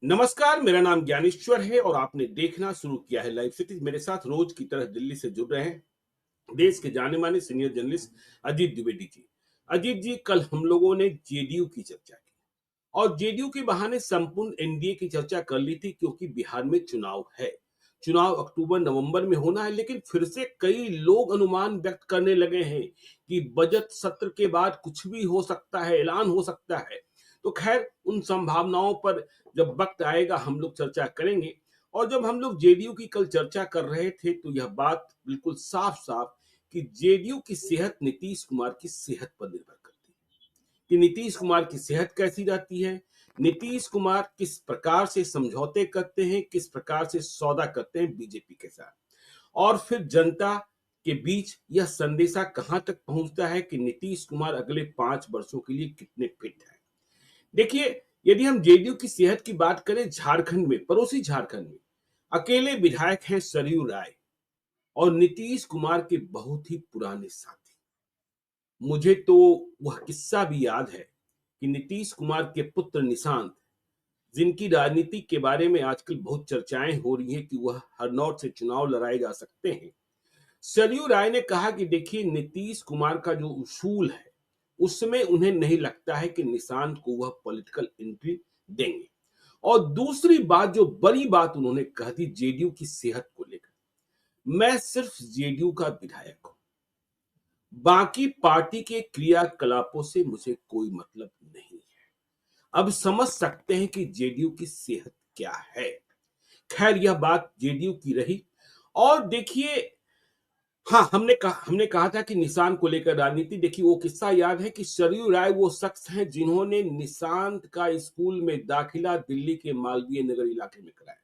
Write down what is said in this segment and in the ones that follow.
नमस्कार, मेरा नाम ज्ञानेश्वर है और आपने देखना शुरू किया है लाइव सिटी। मेरे साथ रोज की तरह दिल्ली से जुड़ रहे हैं देश के जाने माने सीनियर जर्नलिस्ट अजीत द्विवेदी जी। अजीत जी, कल हम लोगों ने जेडीयू की चर्चा की और जेडीयू के बहाने संपूर्ण एनडीए की चर्चा कर ली थी, क्योंकि बिहार में चुनाव है। चुनाव अक्टूबर नवंबर में होना है, लेकिन फिर से कई लोग अनुमान व्यक्त करने लगे हैं कि बजट सत्र के बाद कुछ भी हो सकता है, ऐलान हो सकता है। तो खैर, उन संभावनाओं पर जब वक्त आएगा हम लोग चर्चा करेंगे। और जब हम लोग जेडीयू की कल चर्चा कर रहे थे तो यह बात बिल्कुल साफ साफ कि जेडीयू की सेहत नीतीश कुमार की सेहत पर निर्भर करती है कि नीतीश कुमार की सेहत कैसी रहती है, नीतीश कुमार किस प्रकार से समझौते करते हैं, किस प्रकार से सौदा करते हैं बीजेपी के साथ, और फिर जनता के बीच यह संदेशा कहां तक पहुंचता है कि नीतीश कुमार अगले 5 वर्षों के लिए कितने फिट हैं। देखिए, यदि हम जेडीयू की सेहत की बात करें, झारखंड में, पड़ोसी झारखंड में अकेले विधायक हैं सरयू राय और नीतीश कुमार के बहुत ही पुराने साथी। मुझे तो वह किस्सा भी याद है कि नीतीश कुमार के पुत्र निशांत, जिनकी राजनीति के बारे में आजकल बहुत चर्चाएं हो रही हैं कि वह हरनौत से चुनाव लड़ाए जा सकते हैं, सरयू राय ने कहा कि देखिए, नीतीश कुमार का जो उसूल है उसमें उन्हें नहीं लगता है कि निशांत को वह पॉलिटिकल एंट्री देंगे। और दूसरी बात, जो बड़ी बात उन्होंने कह दी जेडीयू की सेहत को लेकर, मैं सिर्फ जेडीयू का विधायक हूं, बाकी पार्टी के क्रियाकलापों से मुझे कोई मतलब नहीं है। अब समझ सकते हैं कि जेडीयू की सेहत क्या है। खैर, यह बात जेडीयू की रही। और देखिए, हाँ, हमने कहा था कि निशांत को लेकर राजनीति। देखिए, वो किस्सा याद है कि सरयू राय वो शख्स हैं जिन्होंने निशांत का स्कूल में दाखिला दिल्ली के मालवीय नगर इलाके में कराया।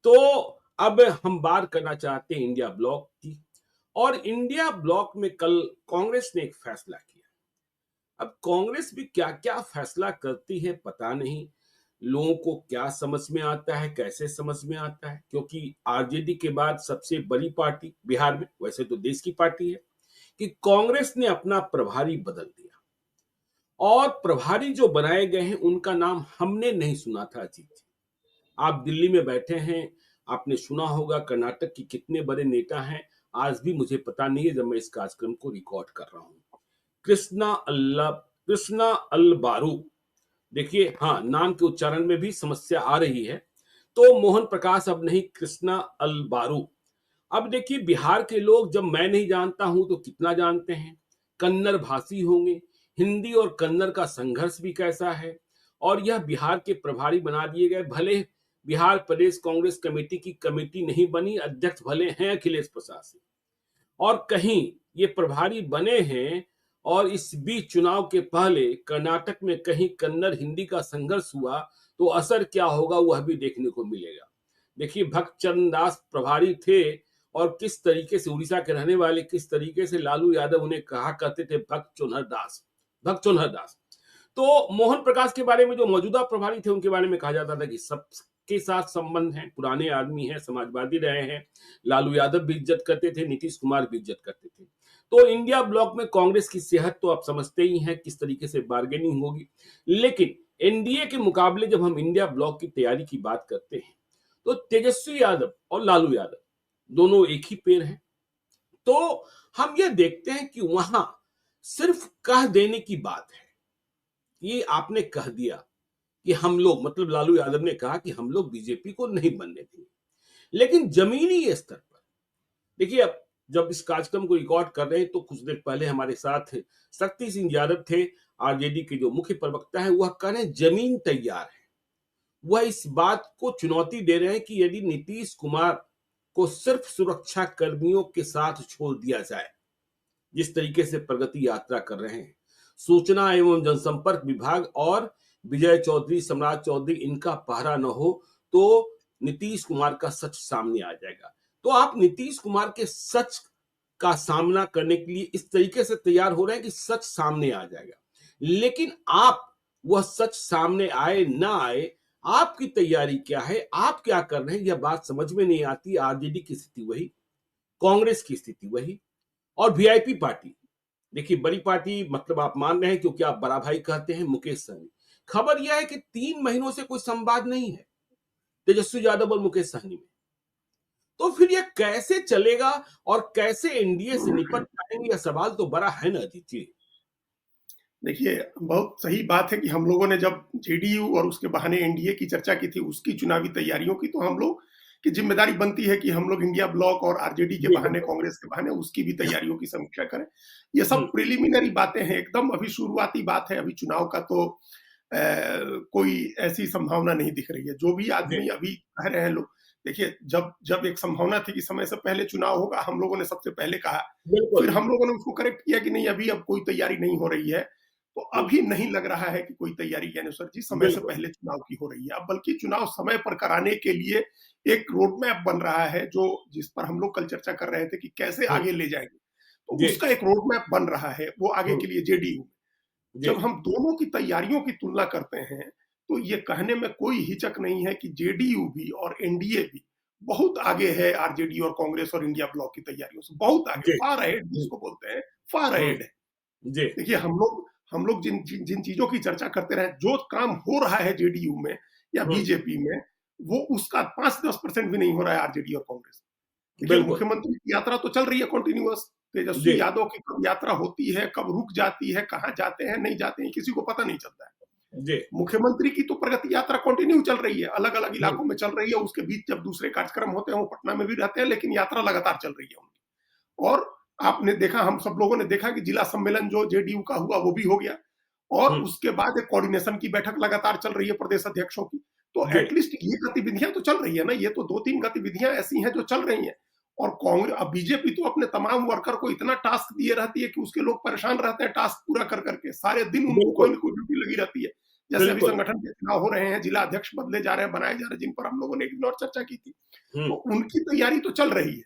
तो अब हम बात करना चाहते हैं इंडिया ब्लॉक की। और इंडिया ब्लॉक में कल कांग्रेस ने एक फैसला किया। अब कांग्रेस भी क्या क्या फैसला करती है पता नहीं, लोगों को क्या समझ में आता है, कैसे समझ में आता है, क्योंकि आरजेडी के बाद सबसे बड़ी पार्टी बिहार में, वैसे तो देश की पार्टी है, कि कांग्रेस ने अपना प्रभारी बदल दिया। और प्रभारी जो बनाए गए हैं उनका नाम हमने नहीं सुना था। अजीत जी, आप दिल्ली में बैठे हैं, आपने सुना होगा कर्नाटक की कितने बड़े नेता हैं, आज भी मुझे पता नहीं है जब मैं इस कार्यक्रम को रिकॉर्ड कर रहा हूं। कृष्णा अल बारू। देखिए, हाँ, नाम के उच्चारण में भी समस्या आ रही है। तो मोहन प्रकाश अब नहीं, कृष्णा अल बारू। अब देखिए, बिहार के लोग जब मैं नहीं जानता हूं तो कितना जानते हैं, कन्नड़ भाषी होंगे, हिंदी और कन्नड़ का संघर्ष भी कैसा है। और यह बिहार के प्रभारी बना दिए गए, भले बिहार प्रदेश कांग्रेस कमेटी की कमेटी नहीं बनी, अध्यक्ष भले हैं अखिलेश प्रसाद सिंह, और कहीं ये प्रभारी बने हैं। और इस बीच चुनाव के पहले कर्नाटक में कहीं कन्नड़ हिंदी का संघर्ष हुआ तो असर क्या होगा वह भी देखने को मिलेगा। देखिए, भक्त चरण दास प्रभारी थे, और किस तरीके से उड़ीसा के रहने वाले, किस तरीके से लालू यादव उन्हें कहा करते थे भक्त चोनहर दास, भक्त चोनहर दास। तो मोहन प्रकाश के बारे में जो मौजूदा प्रभारी थे उनके बारे में कहा जाता था कि सबके साथ संबंध है, पुराने आदमी हैं, समाजवादी रहे हैं, लालू यादव भी इज्जत करते थे, नीतीश कुमार भी इज्जत करते थे। तो इंडिया ब्लॉक में कांग्रेस की सेहत तो आप समझते ही हैं किस तरीके से बार्गेनिंग होगी। लेकिन एनडीए के मुकाबले जब हम इंडिया ब्लॉक की तैयारी की बात करते हैं तो तेजस्वी यादव और लालू यादव दोनों एक ही पेड़ हैं। तो हम ये देखते हैं कि वहां सिर्फ कह देने की बात है, ये आपने कह दिया कि हम लोग, मतलब लालू यादव ने कहा कि हम लोग बीजेपी को नहीं बनने देंगे। लेकिन जमीनी स्तर पर देखिए, अब जब इस कार्यक्रम को रिकॉर्ड कर रहे हैं तो कुछ देर पहले हमारे साथ शक्ति सिंह यादव थे, आरजेडी के जो मुख्य प्रवक्ता है, वह कह रहे हैं जमीन तैयार है। वह इस बात को चुनौती दे रहे हैं कि यदि नीतीश कुमार को सिर्फ सुरक्षा कर्मियों के साथ छोड़ दिया जाए, जिस तरीके से प्रगति यात्रा कर रहे हैं, सूचना एवं जनसंपर्क विभाग और विजय चौधरी, सम्राट चौधरी, इनका पहरा न हो तो नीतीश कुमार का सच सामने आ जाएगा। तो आप नीतीश कुमार के सच का सामना करने के लिए इस तरीके से तैयार हो रहे हैं कि सच सामने आ जाएगा। लेकिन आप, वह सच सामने आए ना आए, आपकी तैयारी क्या है, आप क्या कर रहे हैं, यह बात समझ में नहीं आती। आरजेडी की स्थिति वही, कांग्रेस की स्थिति वही, और वीआईपी पार्टी। देखिए, बड़ी पार्टी मतलब आप मान रहे हैं क्योंकि आप बड़ा भाई कहते हैं मुकेश सहनी, खबर यह है कि 3 महीनों से कोई संवाद नहीं है तेजस्वी यादव और मुकेश सहनी में। तो फिर ये कैसे चलेगा और कैसे एनडीए से निपट पाएंगे, यह सवाल तो बड़ा है ना अजीत जी। देखिए, बहुत सही बात है कि हम लोगों ने जब जेडीयू और उसके बहाने एनडीए की चर्चा की थी, उसकी चुनावी तैयारियों की, तो हम लोग की जिम्मेदारी बनती है कि हम लोग इंडिया ब्लॉक और आरजेडी के जी बहाने, बिल्कुल। कांग्रेस के बहाने उसकी भी तैयारियों की समीक्षा करें। ये सब हम्म, प्रिलिमिनरी बातें हैं, एकदम अभी शुरुआती बात है, अभी चुनाव का तो कोई ऐसी संभावना नहीं दिख रही है। जो भी जी आदमी अभी कह रहे हैं लोग, देखिए, जब जब एक संभावना थी कि समय से पहले चुनाव होगा, हम लोगों ने सबसे पहले कहा, फिर बिल्कुल। हम लोगों ने उसको करेक्ट किया कि नहीं, अभी अब कोई तैयारी नहीं हो रही है। तो हम्म, अभी नहीं लग रहा है कि कोई तैयारी ज्ञानेश्वर जी समय से बिल्कुल। पहले चुनाव की हो रही है। अब बल्कि चुनाव समय पर कराने के लिए एक रोड मैप बन रहा है, जो जिस पर हम लोग कल चर्चा कर रहे थे कि कैसे हम्म, आगे ले जाएंगे। तो जी। उसका एक रोड मैप बन रहा है, वो आगे हम्म, के लिए जेडीयू। जी जब हम दोनों की तैयारियों की तुलना करते हैं, तो ये कहने में कोई हिचक नहीं है कि जेडीयू भी और एनडीए भी बहुत आगे है आरजेडी और कांग्रेस और इंडिया ब्लॉक की तैयारियों से, बहुत आगे, जी। फार अहेड हम्म, जिसको बोलते हैं, फार हम्म, अहेड है। जी। देखिए, हम लोग जिन जिन जिन चीजों की चर्चा करते रहे, जो काम हो रहा है जेडीयू में या हम्म, बीजेपी में, वो उसका 5-10% भी नहीं हो रहा है आरजेडी और कांग्रेस। देखिए, बिल्कुल। मुख्यमंत्री की यात्रा तो चल रही है कंटिन्यूअस। जी तेजस्वी यादव की कब यात्रा होती है, कब रुक जाती है, कहाँ जाते हैं, नहीं जाते हैं, किसी को पता नहीं चलता है। जी। मुख्यमंत्री की तो प्रगति यात्रा कंटिन्यू चल रही है, अलग अलग हम्म, इलाकों में चल रही है। उसके बीच जब दूसरे कार्यक्रम होते हैं, वो पटना में भी रहते हैं, लेकिन यात्रा लगातार चल रही है उनकी। और आपने देखा, हम सब लोगों ने देखा कि जिला सम्मेलन जो जेडीयू का हुआ, वो भी हो गया। और हम्म, उसके बाद एक कोऑर्डिनेशन की बैठक लगातार चल रही है प्रदेश अध्यक्षों की। तो जी एटलीस्ट ये गतिविधियां तो चल रही है ना। ये तो 2-3 गतिविधियां ऐसी हैं जो चल रही हैं। और कांग्रेस, अब बीजेपी तो अपने तमाम वर्कर को इतना टास्क दिए रहती है कि उसके लोग परेशान रहते हैं टास्क पूरा कर करके, सारे दिन उनको कोई बिल्कुल। ना कोई ड्यूटी लगी रहती है। जैसे अभी बिल्कुल। संगठन के चुनाव हो रहे हैं, जिला अध्यक्ष बदले जा रहे हैं, बनाए जा रहे हैं, जिन पर हम लोगों ने एक दिन और चर्चा की थी। तो हम्म, उनकी तैयारी तो चल रही है।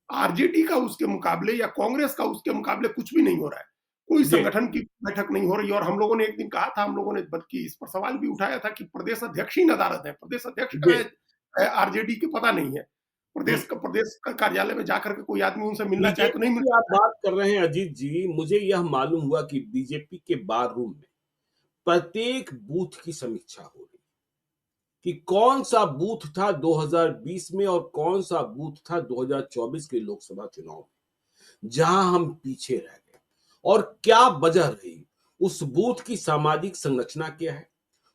आरजेडी का उसके मुकाबले या कांग्रेस का उसके मुकाबले कुछ भी नहीं हो रहा है। कोई जी संगठन की बैठक नहीं हो रही है। और हम लोगों ने एक दिन कहा था, हम लोगों ने बल्कि इस पर सवाल भी उठाया था कि प्रदेश अध्यक्ष ही नदारद है, प्रदेश अध्यक्ष जी। कहाँ है आरजेडी के, पता नहीं है। हम्म, प्रदेश का कार्यालय में जाकर के कोई आदमी उनसे मिलना चाहे तो बीजेपी नहीं मिल की आप सकता है। बात कर रहे हैं अजीत जी, मुझे यह मालूम हुआ कि बीजेपी के बार रूम में प्रत्येक बूथ की समीक्षा हो रही कि कौन सा बूथ था 2020 में और कौन सा बूथ था 2024 के लोकसभा चुनाव में जहां हम पीछे रह गए और क्या वजह रही। उस बूथ की सामाजिक संरचना क्या है,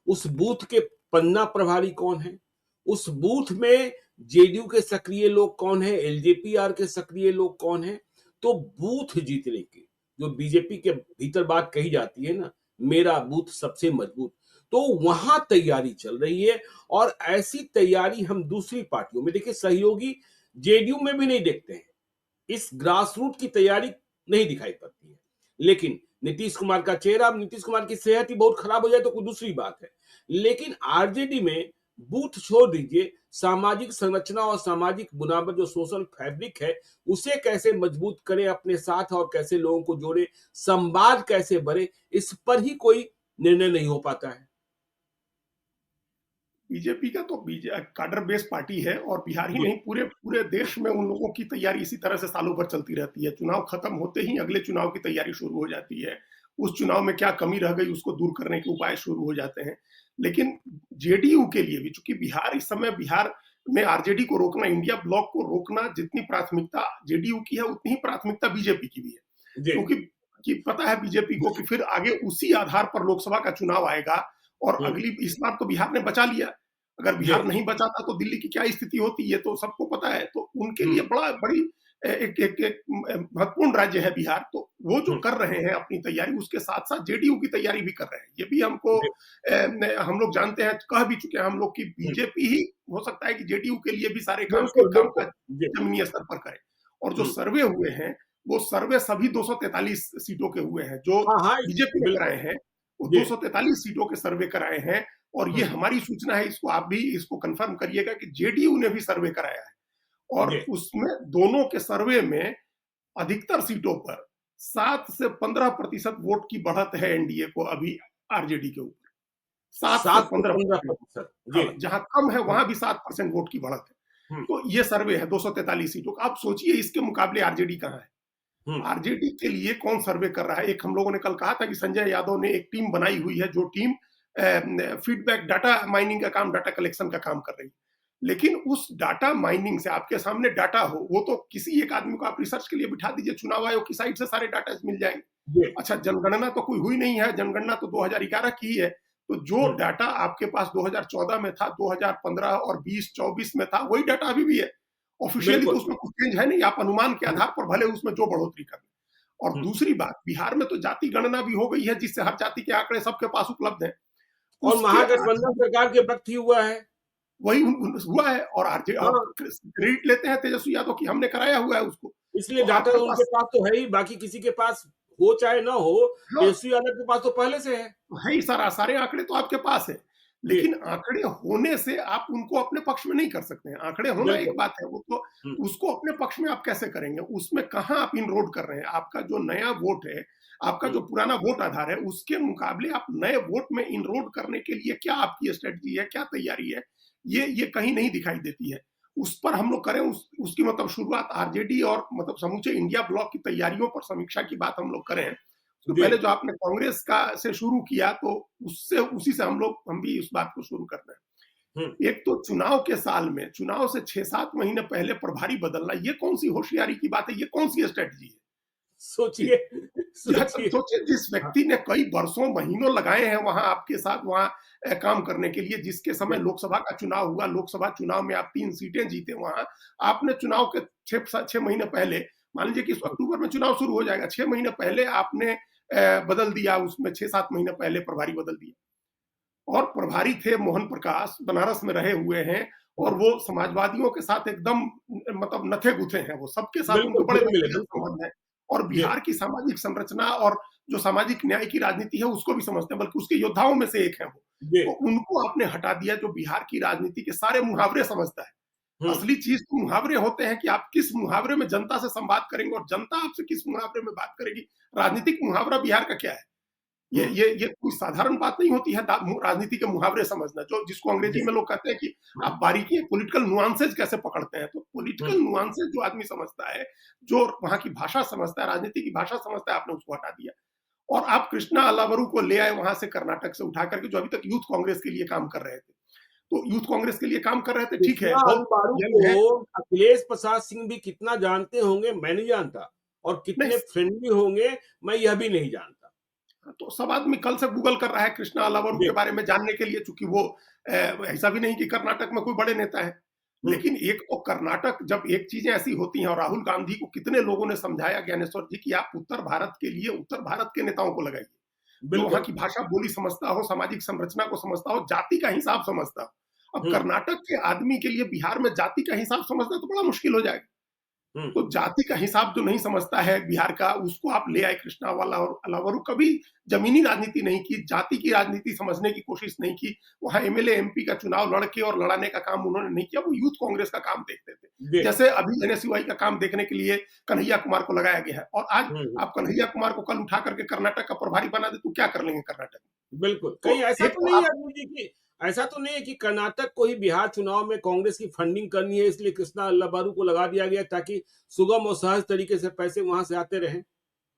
उस बूथ के पन्ना प्रभारी कौन है, उस बूथ में जेडीयू के सक्रिय लोग कौन है, एलजेपीआर के सक्रिय लोग कौन है। तो बूथ जीतने की जो बीजेपी के भीतर बात कही जाती है ना, मेरा बूथ सबसे मजबूत, तो वहां तैयारी चल रही है। और ऐसी तैयारी हम दूसरी पार्टियों में देखिए, सहयोगी जेडीयू में भी नहीं देखते हैं, इस ग्रास रूट की तैयारी नहीं दिखाई पड़ती है। लेकिन नीतीश कुमार का चेहरा, अब नीतीश कुमार की सेहत ही बहुत खराब हो जाए तो कोई दूसरी बात है। लेकिन आरजेडी में बूथ छोड़ दीजिए, सामाजिक संरचना और सामाजिक बुनियाद जो सोशल फैब्रिक है, उसे कैसे मजबूत करें अपने साथ और कैसे लोगों को जोड़े, संवाद कैसे बढ़े, इस पर ही कोई निर्णय नहीं हो पाता है। बीजेपी का तो काडर बेस पार्टी है, और बिहार ही जी नहीं, पूरे पूरे देश में उन लोगों की तैयारी इसी तरह से सालों भर चलती रहती है। चुनाव खत्म होते ही अगले चुनाव की तैयारी शुरू हो जाती है। उस चुनाव में क्या कमी रह गई, उसको दूर करने के उपाय शुरू हो जाते हैं। लेकिन जेडीयू के लिए भी, चूंकि बिहार इस समय, बिहार में आरजेडी को रोकना, इंडिया ब्लॉक को रोकना, जितनी प्राथमिकता जेडीयू की है, उतनी ही प्राथमिकता बीजेपी की भी है। जी क्योंकि पता है बीजेपी को कि फिर आगे उसी आधार पर लोकसभा का चुनाव आएगा। और हम्म, अगली, इस बार तो बिहार ने बचा लिया, अगर जी बिहार नहीं बचाता तो दिल्ली की क्या स्थिति होती, ये तो सबको पता है। तो उनके लिए हम्म, बड़ी एक महत्वपूर्ण राज्य है बिहार। तो वो जो हम्म, कर रहे हैं अपनी तैयारी, उसके साथ साथ जेडीयू की तैयारी भी कर रहे हैं। ये भी हमको, जी हम लोग जानते हैं, कह भी चुके हैं हम लोग, कि हम्म, बीजेपी ही हो सकता है कि जेडीयू के लिए भी सारे काम बिल्कुल काम बिल्कुल। काज जी जमीनी स्तर पर करे। और जो हम्म, सर्वे हुए हैं, वो सर्वे सभी 243 सीटों के हुए हैं जो हाँ हाँ बीजेपी ने बिल्कुल। कराए हैं। वो जी 243 सीटों के सर्वे कराए हैं। और ये हम्म, हमारी सूचना है, इसको आप भी इसको कंफर्म करिएगा कि जेडीयू ने भी सर्वे कराया है। और जी उसमें दोनों के सर्वे में अधिकतर सीटों पर 7 से 15% वोट की बढ़त है एनडीए को अभी आरजेडी के ऊपर। 7 से 7 से 15%। 15%। जी। हाँ, जहां कम है हुँ, वहां भी 7% वोट की बढ़त है। हुँ, तो ये सर्वे है 243 सीटों का। आप सोचिए इसके मुकाबले आरजेडी कहां है। हुँ, आरजेडी के लिए कौन सर्वे कर रहा है। एक हम लोगों ने कल कहा था कि संजय यादव ने एक टीम बनाई हुई है, जो टीम फीडबैक डाटा माइनिंग का काम, डाटा कलेक्शन का काम कर रही है। लेकिन उस डाटा माइनिंग से आपके सामने डाटा हो, वो तो किसी एक आदमी को आप रिसर्च के लिए बिठा दीजिए, चुनाव आयोग की साइट से सारे डाटा मिल जाएंगे। जी। अच्छा, जनगणना तो कोई हुई नहीं है, जनगणना तो 2011 की ही है। तो जो हम्म, डाटा आपके पास 2014 में था, 2015 और 20-24 में था, वही डाटा अभी भी है। ऑफिशियली तो बिल्कुल। उसमें कुछ चेंज है नहीं, आप अनुमान के हम्म, आधार पर भले उसमें जो बढ़ोतरी कर लें। और हम्म। दूसरी बात, बिहार में तो जाति गणना भी हो गई है, जिससे हर जाति के आंकड़े सबके पास उपलब्ध हैं। और उसके महागठबंधन आधार सरकार के वक्त ही हुआ है। वही हुआ है, और आरजे अब हाँ, क्रेडिट लेते हैं तेजस्वी यादव की, हमने कराया हुआ है उसको। इसलिए तो डाटा आपके उनके पास, पास तो है ही, बाकी किसी के पास हो चाहे ना हो, हाँ, तेजस्वी यादव के पास तो पहले से है। है ही, सारा सारे आंकड़े तो आपके पास है। जी, लेकिन आंकड़े होने से आप उनको अपने पक्ष में नहीं कर सकते हैं। आंकड़े होना एक बिल्कुल। बात है, वो तो हुँ, उसको अपने पक्ष में आप कैसे करेंगे? उसमें कहाँ आप इनरोड कर रहे हैं? आपका जो नया वोट है, आपका हुँ, जो पुराना वोट आधार है, उसके मुकाबले आप नए वोट में इनरोड करने के लिए क्या आपकी स्ट्रेटजी है, क्या तैयारी है? ये कहीं नहीं दिखाई देती है। उस पर हम लोग करें, उसकी मतलब शुरुआत आरजेडी और मतलब समूचे इंडिया ब्लॉक की तैयारियों पर समीक्षा की बात हम लोग करें, तो जी। पहले जो आपने कांग्रेस का से शुरू किया, तो उससे उसी से हम भी उस बात को शुरू करते हुँ, हैं। एक तो चुनाव के साल में, चुनाव से 6-7 महीने पहले प्रभारी बदलना, ये कौन-सी होशियारी की बात है? ये कौन-सी स्ट्रैटेजी है? सोचिए, यह सोचिए। सोचिए, जिस हाँ, व्यक्ति ने कई वर्षों, महीनों लगाए हैं वहां आपके साथ वहां काम करने के लिए, जिसके समय जी, लोकसभा का चुनाव हुआ, लोकसभा चुनाव में आप 3 सीटें जीते वहां, आपने चुनाव के 6 महीने पहले, मान लीजिए कि इस हुँ, अक्टूबर में चुनाव शुरू हो जाएगा, 6 महीने पहले आपने बदल दिया, उसमें 6-7 महीने पहले प्रभारी बदल दिया। और प्रभारी थे मोहन प्रकाश, बनारस में रहे हुए हैं, हुँ, और वो समाजवादियों के साथ एकदम मतलब नथे-गुथे हैं, वो सबके साथ उनके बिल्कुल, बड़े घुले-मिले, व्यक्तिगत बिल्कुल। संबंध हैं। और जी, बिहार की सामाजिक संरचना और जो सामाजिक न्याय की राजनीति है, उसको भी समझते हैं, बल्कि उसके योद्धाओं में से एक हैं वो। जी, तो उनको आपने हटा दिया, जो बिहार की राजनीति के सारे मुहावरे समझता है। हुँ, असली चीज़ तो मुहावरे होते हैं, कि आप किस मुहावरे में जनता से संवाद करेंगे और जनता आपसे किस मुहावरे में बात करेगी। राजनीतिक मुहावरा बिहार का क्या है? ये हुँ, ये ये कोई साधारण बात नहीं होती है, राजनीति के मुहावरे समझना, जो जिसको अंग्रेजी जी, में लोग कहते हैं कि हुँ, आप बारीकी पॉलिटिकल नुआंसेस कैसे पकड़ते हैं। तो हुँ, पॉलिटिकल नुआंसेस जो आदमी समझता है, जो वहाँ की भाषा समझता है, राजनीति की भाषा समझता है, आपने उसको हटा दिया। और आप कृष्णा अलावरू को ले आए वहां से, कर्नाटक से उठा करके, जो अभी तक यूथ कांग्रेस के लिए काम कर रहे थे। तो यूथ कांग्रेस के लिए काम कर रहे थे, ठीक है, कृष्णा बहुत अनुबारू यंग है। को अखिलेश प्रसाद सिंह भी कितना जानते होंगे, मैं नहीं जानता, और नहीं, कितने फ्रेंडली होंगे, मैं यह भी नहीं जानता। तो सब आदमी कल से गूगल कर रहा है कृष्णा अलावरू जी, के बारे में जानने के लिए, चूंकि वो ऐसा भी नहीं कि कर्नाटक में कोई बड़े नेता है। हुँ, लेकिन एक तो कर्नाटक, जब एक चीजें ऐसी होती हैं, और राहुल गांधी को कितने लोगों ने समझाया, ज्ञानेश्वर जी, कि आप उत्तर भारत के लिए उत्तर भारत के नेताओं को लगाइए, जो वहां बिल्कुल। की भाषा बोली समझता हो, सामाजिक संरचना को समझता हो, जाति का हिसाब समझता हो। अब हुँ, कर्नाटक के आदमी के लिए बिहार में जाति का हिसाब समझना तो बड़ा मुश्किल हो जाएगा। हुँ, तो जाति का हिसाब जो नहीं समझता है बिहार का, उसको आप ले आए कृष्णा वाला और अलावरू। कभी जमीनी राजनीति नहीं की, जाति की राजनीति समझने की कोशिश नहीं की। वहां एमएलए एमपी का चुनाव लड़के और लड़ाने का काम उन्होंने नहीं किया, वो यूथ कांग्रेस का काम देखते थे। जी, जैसे अभी एनएसयूआई का काम देखने के लिए कन्हैया कुमार को लगाया गया है, और आज हुँ, हुँ। आप कन्हैया कुमार को कल उठा करके कर्नाटक का प्रभारी बना दे, तो क्या कर लेंगे कर्नाटक में? बिल्कुल, कहीं तो ऐसा एक तो तो नहीं है आप, अरुण जी कि ऐसा तो नहीं है कि कर्नाटक को ही बिहार चुनाव में कांग्रेस की फंडिंग करनी है, इसलिए कृष्णा अल्लाबारू को लगा दिया गया ताकि सुगम और सहज तरीके से पैसे वहाँ से आते रहें?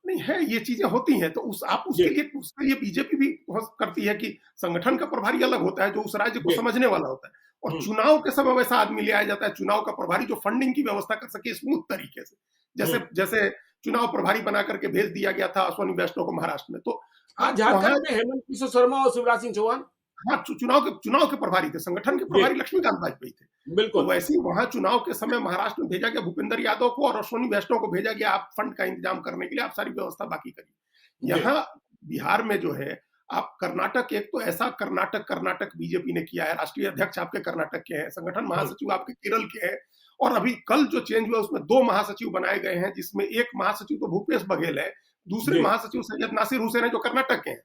नहीं है, ये चीजें होती हैं, तो उस आप जी, उसके लिए बीजेपी भी बहुत करती है, कि संगठन का प्रभारी अलग होता है, जो उस राज्य को जी, समझने वाला होता है, और हुँ, चुनाव के समय वैसा आदमी ले आया जाता है, चुनाव का प्रभारी, जो फंडिंग की व्यवस्था कर सके स्मूथ तरीके से। हुँ। जैसे जैसे चुनाव प्रभारी बना करके भेज दिया गया था अश्वनी वैष्णव को महाराष्ट्र में, तो हाँ, आप वहां, झारखंड में हेमंत किशोर शर्मा और शिवराज सिंह चौहान। हाँ, चुनाव के प्रभारी थे, संगठन के जी, प्रभारी लक्ष्मीकांत वाजपेयी थे। तो बिल्कुल। वैसे ही वहां चुनाव के समय महाराष्ट्र में भेजा गया भूपेंद्र यादव को, और अश्वनी वैष्णव को भेजा गया, आप फंड का इंतजाम करने के लिए, आप सारी व्यवस्था बाकी करिए। जी, यहाँ बिहार में जो है, आप कर्नाटक, एक तो ऐसा कर्नाटक कर्नाटक बीजेपी ने किया है, राष्ट्रीय अध्यक्ष आपके कर्नाटक के हैं, संगठन हुँ, महासचिव आपके केरल के हैं, और अभी कल जो चेंज हुआ उसमें 2 महासचिव बनाए गए हैं, जिसमें एक महासचिव तो भूपेश बघेल है, दूसरे जी, महासचिव सैयद नासिर हुसैन है, जो कर्नाटक के हैं।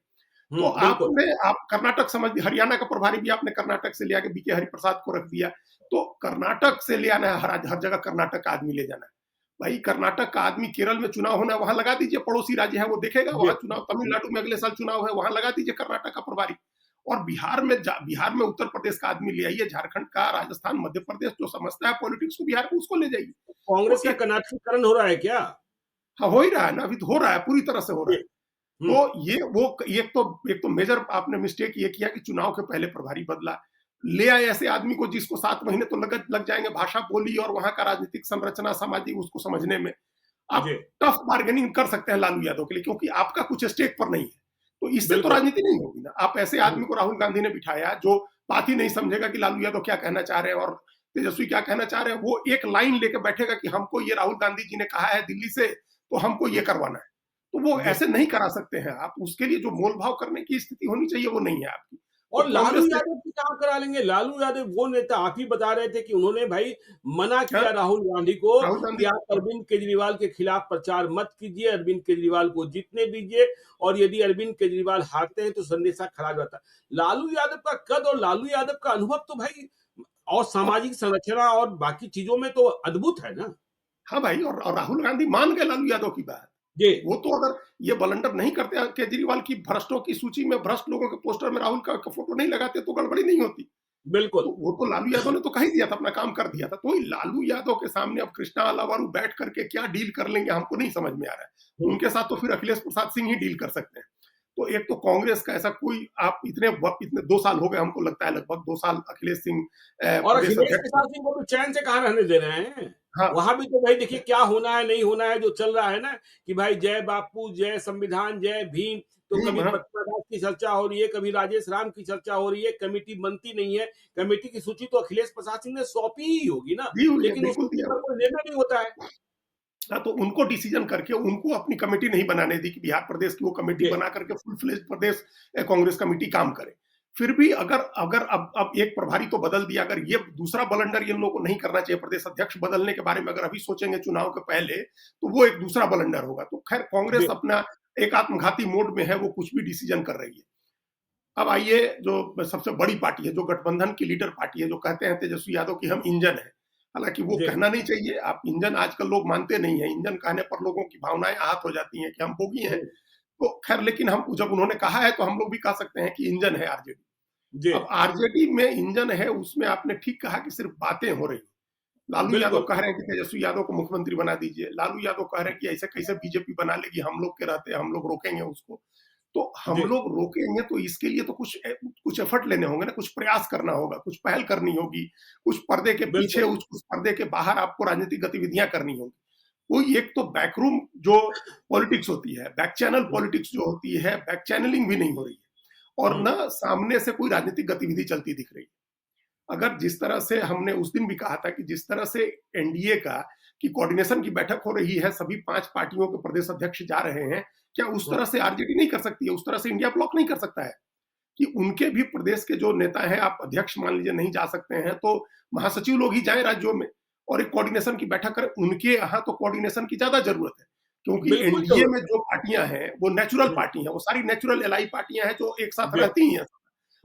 तो हुँ, बिल्कुल। आप कर्नाटक समझ, हरियाणा का प्रभारी भी आपने कर्नाटक से ले आके बीके हरिप्रसाद को रख दिया। तो कर्नाटक से ले आना है, हर जगह कर्नाटक का आदमी ले जाना है। भाई, कर्नाटक का आदमी, केरल में चुनाव होना है, वहां लगा दीजिए, पड़ोसी राज्य है वो देखेगा, जी, वहां चुनाव, तमिलनाडु में अगले साल चुनाव है, वहां लगा दीजिए कर्नाटक का प्रभारी। और बिहार में उत्तर प्रदेश का आदमी ले आइए, झारखंड का, राजस्थान, मध्य प्रदेश, जो समझता है पॉलिटिक्स को बिहार को, उसको ले जाइए। कांग्रेस तो का एक, कर्नाटकीकरण हो रहा है क्या? हाँ, हो ही रहा है ना, अभी तो हो रहा है, पूरी तरह से हो रहा जी, है। तो ये वो एक तो मेजर आपने मिस्टेक ये किया कि चुनाव के पहले प्रभारी बदला। ले आए ऐसे आदमी को जिसको 7 महीने तो लग जाएँगे भाषा, बोली और वहाँ का राजनीतिक संरचना, सामाजिक उसको समझने में। आप जी, टफ बार्गेनिंग कर सकते हैं लालू यादव के लिए क्योंकि आपका कुछ स्टेक पर नहीं है। तो इससे तो बिल्कुल। राजनीति नहीं होगी ना। आप ऐसे हुँ, आदमी को राहुल गांधी ने बिठाया जो बात ही नहीं समझेगा कि लालू यादव क्या कहना चाह रहे हैं और तेजस्वी क्या कहना चाह रहे हैं। वो एक लाइन लेके बैठेगा कि हमको ये राहुल गांधी जी ने कहा है दिल्ली से, तो हमको ये करवाना है। तो वो जी। ऐसे नहीं करा सकते हैं आप। उसके लिए जो मोल-भाव करने की स्थिति होनी चाहिए वो नहीं है आपकी। तो और लालू कांग्रेस ने यादव की कहाँ करा लेंगे? लालू यादव वो नेता आप ही बता रहे थे कि उन्होंने भाई मना हाँ, किया राहुल गांधी को राहुल कि गांधी आप अरविंद केजरीवाल के खिलाफ प्रचार मत कीजिए, अरविंद केजरीवाल को जीतने दीजिए और यदि अरविंद केजरीवाल हारते हैं तो संदेशा खराब जाता है। लालू यादव का कद और लालू यादव का अनुभव तो भाई और और सामाजिक संरचना और बाकी चीज़ों में तो अद्भुत है ना। हाँ भाई और राहुल गांधी मान गए लालू यादव की बात। जी, वो तो अगर ये ब्लंडर नहीं करते केजरीवाल की भ्रष्टों की सूची में भ्रष्ट लोगों के पोस्टर में राहुल का फोटो नहीं लगाते तो गड़बड़ी नहीं होती। बिल्कुल। तो वो तो लालू यादव ने तो कह ही दिया था, अपना काम कर दिया था। तो वही लालू यादव के सामने अब कृष्णा अलावारू बैठ करके क्या डील कर लेंगे हमको नहीं समझ में आ रहा है। हुँ, उनके साथ तो फिर अखिलेश प्रसाद सिंह ही डील कर सकते हैं। तो एक तो कांग्रेस का ऐसा कोई आप इतने 2 साल हो गए हमको लगता है लगभग 2 साल अखिलेश सिंह और प्रदेश अखिलेश अध्यक्ष थे। प्रसाद सिंह को तो चैन से कहाँ रहने दे रहे हैं। हाँ, वहाँ भी तो भाई देखिए क्या होना है, नहीं होना है जो चल रहा है ना कि भाई जय बापू, जय संविधान, जय भीम। तो भीम कभी हाँ, पटना दास की चर्चा हो रही है, कभी राजेश राम की चर्चा हो रही है, कमेटी बनती नहीं है। कमेटी की सूची तो अखिलेश प्रसाद सिंह ने सौंपी ही होगी ना, दी हुई है, लेकिन बिल्कुल उसके दिया ऊपर हुआ है। कोई निर्णय नहीं होता है। हाँ, तो उनको डिसीजन करके उनको अपनी कमेटी नहीं बनाने दी कि बिहार प्रदेश की वो कमेटी जी, बना करके फुल फ्लेज प्रदेश कांग्रेस कमेटी काम करे। फिर भी अगर अगर अब एक प्रभारी तो बदल दिया, अगर ये दूसरा ब्लंडर इन लोगों को नहीं करना चाहिए, प्रदेश अध्यक्ष बदलने के बारे में अगर अभी सोचेंगे चुनाव के पहले, तो वो एक दूसरा ब्लंडर होगा। तो खैर कांग्रेस जी, अपना एक आत्मघाती मोड में है, वो कुछ भी डिसीजन कर रही है। अब आइए जो सबसे बड़ी पार्टी है, जो गठबंधन की लीडर पार्टी है, जो कहते हैं तेजस्वी यादव की हम इंजन है। हालाँकि वो जी, कहना नहीं चाहिए, आप इंजन आजकल लोग मानते नहीं हैं, इंजन कहने पर लोगों की भावनाएँ आहत हो जाती हैं कि हम बोगी हैं। हुँ, तो खैर लेकिन हम जब उन्होंने कहा है तो हम लोग भी कह सकते हैं कि इंजन है आरजेडी। जी, अब आरजेडी में इंजन है उसमें आपने ठीक कहा कि सिर्फ़ बातें हो रही हैं। लालू यादव बिल्कुल। कह रहे हैं कि तेजस्वी यादव को मुख्यमंत्री बना दीजिए। लालू यादव कह रहे हैं कि ऐसे कैसे बीजेपी बना लेगी, हम लोग के रहते हम लोग रोकेंगे उसको। तो हम जी, लोग रोकेंगे तो इसके लिए तो कुछ एफर्ट लेने होंगे ना, कुछ प्रयास करना होगा, कुछ पहल करनी होगी, कुछ पर्दे के पीछे, बिल्कुल। कुछ पर्दे के बाहर आपको राजनीतिक गतिविधियाँ करनी होंगी। कोई एक तो बैकरूम जो पॉलिटिक्स होती है, बैक चैनल हुँ, पॉलिटिक्स जो होती है, बैक चैनलिंग भी नहीं हो रही है और हुँ, ना सामने से कोई राजनीतिक गतिविधि चलती दिख रही है। अगर जिस तरह से हमने उस दिन भी कहा था कि जिस तरह से एनडीए का की कोऑर्डिनेशन की बैठक हो रही है, सभी 5 पार्टियों के प्रदेश अध्यक्ष जा रहे हैं, क्या उस हुँ, तरह से आरजेडी नहीं कर सकती है? उस तरह से इंडिया ब्लॉक नहीं कर सकता है? कि उनके भी प्रदेश के जो नेता हैं, आप अध्यक्ष मान लीजिए नहीं जा सकते हैं, तो महासचिव लोग ही जाएँ राज्यों में और एक कोऑर्डिनेशन की बैठक करें। उनके यहाँ तो कोऑर्डिनेशन की ज़्यादा ज़रूरत है, क्योंकि बिल्कुल एनडीए ज़रूरत में है। जो पार्टियाँ हैं, वो नेचुरल हुँ, पार्टी हैं, वो सारी नेचुरल एलाई पार्टियाँ हैं जो एक साथ जी, रहती ही हैं।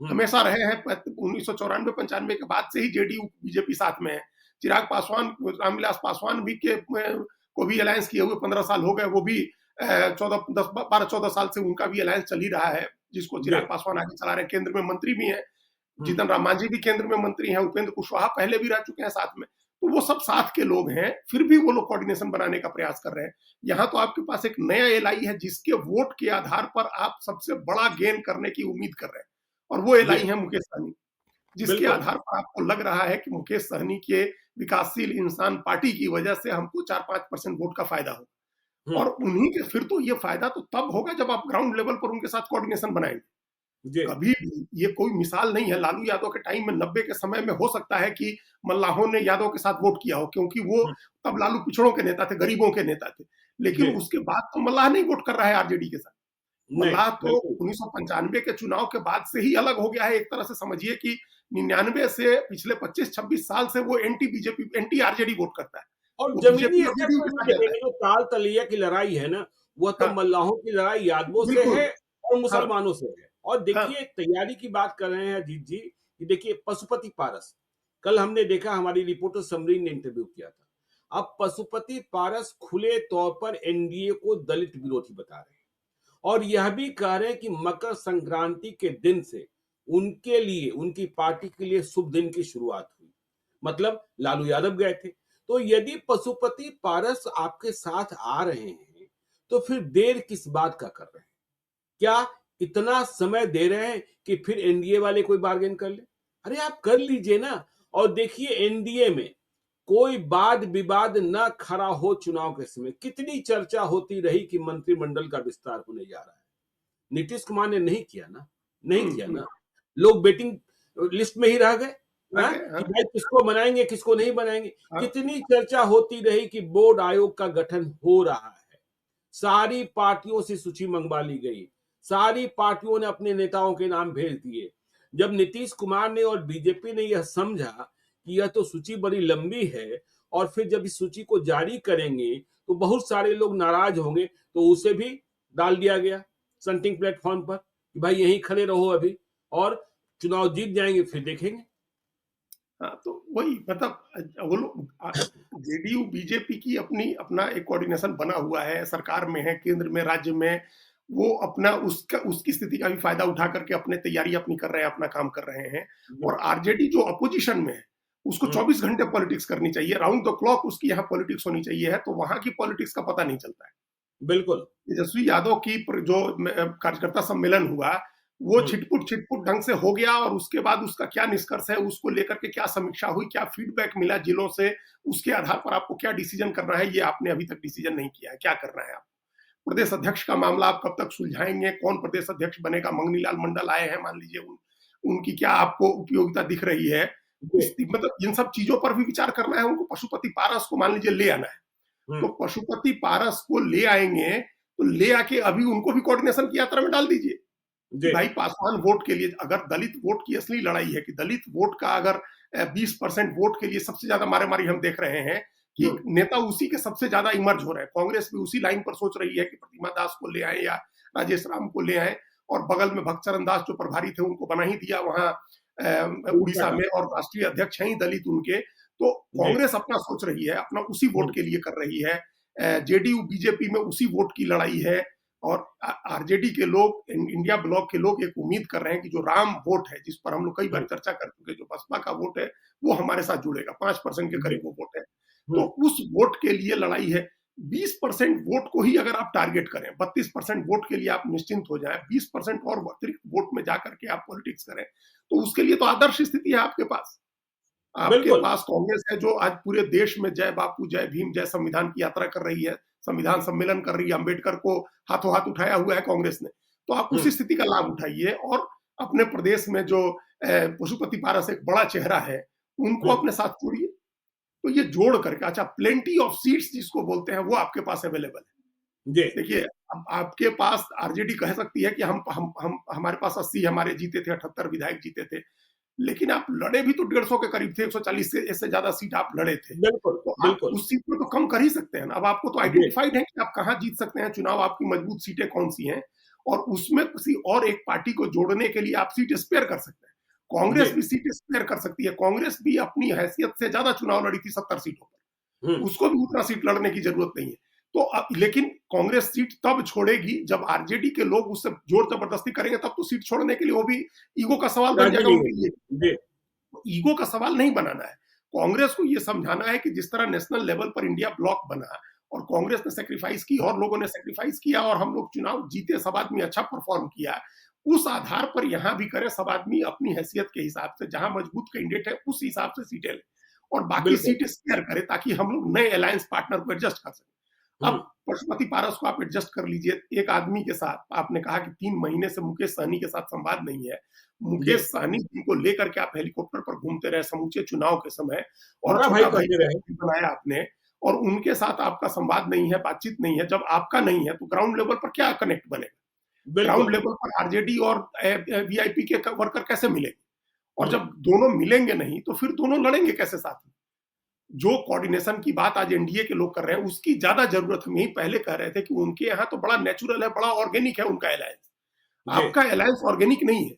हुँ, हमेशा रहे हैं 1994-95 के बाद से ही जेडीयू, बीजेपी साथ में है। चिराग पासवान, रामविलास पासवान भी को भी अलायंस किए हुए 15 साल हो गए, वो भी 14 10 12-14 साल से उनका भी अलायंस चल ही रहा है, जिसको जी, चिराग पासवान आगे चला रहे हैं, केंद्र में मंत्री भी हैं। हुँ, जीतन राम मांझी भी केंद्र में मंत्री हैं, उपेंद्र कुशवाहा पहले भी रह चुके हैं साथ में। तो वो सब साथ के लोग हैं, फिर भी वो लोग कोऑर्डिनेशन बनाने का प्रयास कर रहे हैं। यहाँ तो आपके पास एक नया एलआई है जिसके वोट के आधार पर आप सबसे बड़ा गेन करने की उम्मीद कर रहे हैं और वो जी, एलआई है मुकेश सहनी, जिसके बिल्कुल। आधार पर आपको लग रहा है कि मुकेश सहनी के विकासशील इंसान पार्टी की वजह से हमको 4-5% वोट का फायदा हो हुँ, और उन्हीं के फिर तो ये फायदा तो तब होगा जब आप ग्राउंड लेवल पर उनके साथ कोऑर्डिनेशन बनाएँगे। जी, कभी भी ये कोई मिसाल नहीं है, लालू यादव के टाइम में 90 के समय में हो सकता है कि मल्लाहों ने यादव के साथ वोट किया हो क्योंकि वो हुँ, तब लालू पिछड़ों के नेता थे, गरीबों के नेता थे। लेकिन जी, उसके बाद तो मल्लाह नहीं वोट कर रहा है आरजेडी के साथ। नहीं, मल्लाह तो बिल्कुल 1995 के चुनाव के बाद से ही अलग हो गया है। एक तरह से समझिए कि 99 से पिछले 25-26 साल से वो anti BJP, anti RJD vote करता है। और वो ज़मीनी बीजेपी अभी स्तर भी पर उनके भी साथ जाता है। देखेंगे जो ताल तलैया की लड़ाई है ना, वह तो हाँ, मल्लाहों की लड़ाई यादवों से बिल्कुल। है और हाँ, मुसलमानों से है। और हाँ, देखिए तैयारी की बात कर रहे हैं अजीत जी, कि देखिए पशुपति पारस, कल हमने देखा हमारी रिपोर्टर समरीन ने इंटरव्यू किया था। अब पशुपति पारस खुले तौर पर एनडीए को दलित विरोधी बता रहे हैं और यह भी कह रहे हैं कि मकर संक्रांति के दिन से उनके लिए, उनकी पार्टी के लिए शुभ दिन की शुरुआत हुई। मतलब लालू यादव गए थे। तो यदि पशुपति पारस आपके साथ आ रहे हैं, तो फिर देर किस बात का कर रहे हैं? क्या इतना समय दे रहे हैं कि फिर एनडीए वाले कोई बार्गेन कर ले? अरे आप कर लीजिए ना। और देखिए एनडीए में कोई वाद विवाद ना खड़ा हो चुनाव के समय। कितनी चर्चा होती रही कि मंत्रिमंडल का विस्तार होने जा रहा है। नीतीश कुमार ने नहीं किया ना, नहीं किया हुँ। ना। लोग वेटिंग लिस्ट में ही रह गए, रह हाँ? गए, कि हाँ, भाई किसको बनाएंगे, किसको नहीं बनाएंगे। हाँ। कितनी चर्चा होती रही कि बोर्ड आयोग का गठन हो रहा है। सारी पार्टियों से सूची मंगवा ली गई। सारी पार्टियों ने अपने नेताओं के नाम भेज दिए। जब नीतीश कुमार ने और बीजेपी ने यह समझा कि यह तो सूची बड़ी लंबी है और फिर जब इस सूची को जारी करेंगे तो बहुत सारे लोग नाराज होंगे, तो उसे भी डाल दिया गया सनटिंग प्लेटफॉर्म पर कि भाई यहीं खड़े रहो अभी, और चुनाव जीत जाएंगे फिर देखेंगे। हाँ, तो वही मतलब वो लोग जेडीयू बीजेपी की अपना एक कोऑर्डिनेशन बना हुआ है, सरकार में है, केंद्र में, राज्य में। वो अपना उसका उसकी स्थिति का भी फायदा उठा करके अपने तैयारी अपनी कर रहे हैं, अपना काम कर रहे हैं। और बिल्कुल। आरजेडी जो अपोजिशन में है, उसको हम्म, 24 घंटे पॉलिटिक्स करनी चाहिए, राउंड द क्लॉक उसकी यहाँ पॉलिटिक्स होनी चाहिए है, तो वहां की पॉलिटिक्स का पता नहीं चलता है। बिल्कुल। तेजस्वी यादव की जो कार्यकर्ता सम्मेलन हुआ, वो हम्म, छिटपुट ढंग से हो गया और उसके बाद उसका क्या निष्कर्ष है, उसको लेकर के क्या समीक्षा हुई, क्या फीडबैक मिला जिलों से, उसके आधार पर आपको क्या डिसीजन करना है, ये आपने अभी तक डिसीजन नहीं किया है, क्या करना है आप। प्रदेश अध्यक्ष का मामला आप कब तक सुलझाएंगे, कौन प्रदेश अध्यक्ष बनेगा, मंगनी लाल मंडल आए हैं, मान लीजिए उनकी क्या आपको उपयोगिता दिख रही है। जी, मतलब इन सब चीजों पर भी विचार करना है उनको। पशुपति पारस को मान लीजिए ले आना है, तो हम्म, पशुपति पारस को ले आएंगे, तो ले आके अभी उनको भी कोऑर्डिनेशन की यात्रा में डाल दीजिए कि जी, भाई पासवान वोट के लिए, अगर दलित वोट की असली लड़ाई है कि दलित वोट का अगर 20% वोट के लिए सबसे ज्यादा मारे हम देख रहे हैं कि हम्म, नेता उसी के सबसे ज्यादा इमर्ज हो रहे हैं। कांग्रेस भी उसी लाइन पर सोच रही है कि प्रतिमा दास को ले आए या राजेश राम को ले आए, और बगल में भक्तचरण दास जो प्रभारी थे उनको बना ही दिया वहां उड़ीसा उड़ीसा का। में, और राष्ट्रीय अध्यक्ष हैं ही दलित उनके। तो जी, कांग्रेस अपना सोच रही है, अपना उसी वोट हम्म, के लिए कर रही है। जेडीयू बीजेपी में उसी वोट की लड़ाई है। और आरजेडी के लोग, इंडिया ब्लॉक के लोग एक उम्मीद कर रहे हैं कि जो राम वोट है, जिस पर हम लोग कई बार हम्म, चर्चा कर चुके, जो बसपा का वोट है, वो हमारे साथ जुड़ेगा। 5% के जी, करीब वो वोट है। तो हम्म, उस वोट के लिए लड़ाई है। 20% वोट को ही अगर आप टारगेट करें, 32% वोट के लिए आप निश्चिंत हो जाए, 20% और अतिरिक्त वोट में जाकर के आप पॉलिटिक्स करें, तो उसके लिए तो आदर्श स्थिति है आपके पास। आपके बिल्कुल। पास कांग्रेस है जो आज पूरे देश में जय बापू, जय भीम, जय संविधान की यात्रा कर रही है, संविधान सम्मेलन कर रही है, अंबेडकर को हाथों हाथ उठाया हुआ है कांग्रेस ने। तो आप उसी हम्म, स्थिति का लाभ उठाइए, और अपने प्रदेश में जो पशुपति पारस एक बड़ा चेहरा है, उनको हम्म, अपने साथ जोड़िए। तो ये जोड़ करके, अच्छा, प्लेंटी ऑफ सीट्स जिसको बोलते हैं, वो आपके पास अवेलेबल है। जी, देखिए, अब आपके पास आरजेडी कह सकती है कि हम हमारे पास 80 हमारे जीते थे, 78 विधायक जीते थे। लेकिन आप लड़े भी तो 150 के करीब थे, 140 से इससे ज्यादा सीट आप लड़े थे। बिल्कुल, तो आप बिल्कुल। उस सीट में तो कम कर ही सकते हैं ना। अब आपको तो जी, आइडेंटिफाइड है कि आप कहाँ जीत सकते हैं चुनाव, आपकी मजबूत सीटें कौन सी हैं, और उसमें किसी और एक पार्टी को जोड़ने के लिए आप सीट स्पेयर कर सकते हैं। जी, कांग्रेस भी सीट स्पेयर कर सकती है। कांग्रेस भी अपनी हैसियत से ज्यादा चुनाव लड़ी थी 70 सीटों पर, हम्म, उसको भी उतना सीट लड़ने की जरूरत नहीं है। तो अब लेकिन कांग्रेस सीट तब छोड़ेगी जब आरजेडी के लोग उससे जोर जबरदस्ती करेंगे, तब तो सीट छोड़ने के लिए वो भी ईगो का सवाल बन राजी जाएगा नहीं उनके लिए। होगी। जी, ईगो का सवाल नहीं बनाना है। कांग्रेस को यह समझाना है कि जिस तरह नेशनल लेवल पर इंडिया ब्लॉक बना और कांग्रेस ने सेक्रीफाइस की और लोगों ने सेक्रीफाइस किया और हम लोग चुनाव जीते, सब आदमी अच्छा परफॉर्म किया, उस आधार पर यहां भी करें, सब आदमी अपनी हैसियत के हिसाब से, जहां मजबूत कैंडिडेट है उस हिसाब से सीटें लें, और बाकी बिल्कुल। सीट शेयर करें, ताकि हम लोग नए अलायंस पार्टनर को एडजस्ट कर सकें। अब हम्म, पशुपति पारस को आप एडजस्ट कर लीजिए एक आदमी के साथ। आपने कहा कि 3 महीने से मुकेश सहनी के साथ संवाद नहीं है। जी, मुकेश सहनी जिनको लेकर के आप हेलीकॉप्टर पर घूमते रहे समूचे चुनाव के समय, और बड़ा भाई छोटा भाई कहते रहे। बनाया आपने, और उनके साथ आपका संवाद नहीं है, बातचीत नहीं है। जब आपका नहीं है तो ग्राउंड लेवल पर क्या कनेक्ट बनेगा? ग्राउंड बिल्कुल। लेवल पर आरजेडी और वीआईपी के वर्कर कैसे मिलेंगे? और हम्म, जब दोनों मिलेंगे नहीं, तो फिर दोनों लड़ेंगे कैसे साथ में? जो कोऑर्डिनेशन की बात आज एनडीए के लोग कर रहे हैं, उसकी ज्यादा जरूरत, हम यही पहले कह रहे थे कि उनके यहाँ तो बड़ा नेचुरल है, बड़ा ऑर्गेनिक है उनका अलायंस। जी, आपका अलायंस ऑर्गेनिक नहीं है।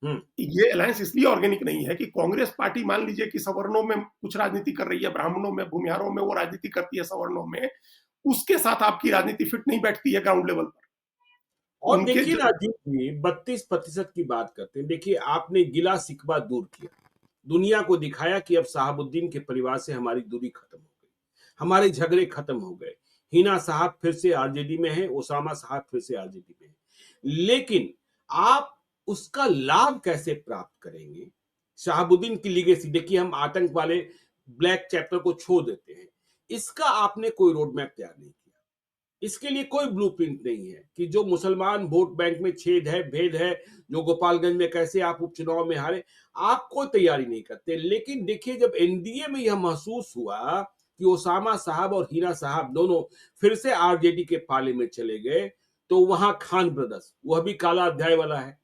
हम्म, ये अलायंस इसलिए ऑर्गेनिक नहीं है कि कांग्रेस पार्टी मान लीजिए कि सवर्णों में कुछ राजनीति कर रही है, ब्राह्मणों में, भूमिहारों में वो राजनीति करती है, सवर्णों में, उसके साथ आपकी राजनीति फिट नहीं बैठती है ग्राउंड लेवल पर। और उनके देखिए जो, राजीव जी, 32% की बात करते हैं। देखिए आपने गिला शिकवा दूर किया, दुनिया को दिखाया कि अब शहाबुद्दीन के परिवार से हमारी दूरी खत्म हो गई, हमारे झगड़े खत्म हो गए। हिना साहब फिर से आरजेडी में है, ओसामा साहब फिर से आरजेडी में है। लेकिन आप उसका लाभ कैसे प्राप्त करेंगे? शहाबुद्दीन की लीगेसी देखिए, हम आतंक वाले ब्लैक चैप्टर को छोड़ देते हैं। इसका आपने कोई रोड मैप तैयार नहीं किया। इसके लिए कोई ब्लूप्रिंट नहीं है कि जो मुसलमान वोट बैंक में छेद है, भेद है, जो गोपालगंज में कैसे आप उपचुनाव में हारे, आप कोई तैयारी नहीं करते। लेकिन देखिए, जब एनडीए में यह महसूस हुआ कि ओसामा साहब और हिना साहब दोनों फिर से आरजेडी के पाले में चले गए, तो वहां खान ब्रदर्स, वह भी काला अध्याय वाला है,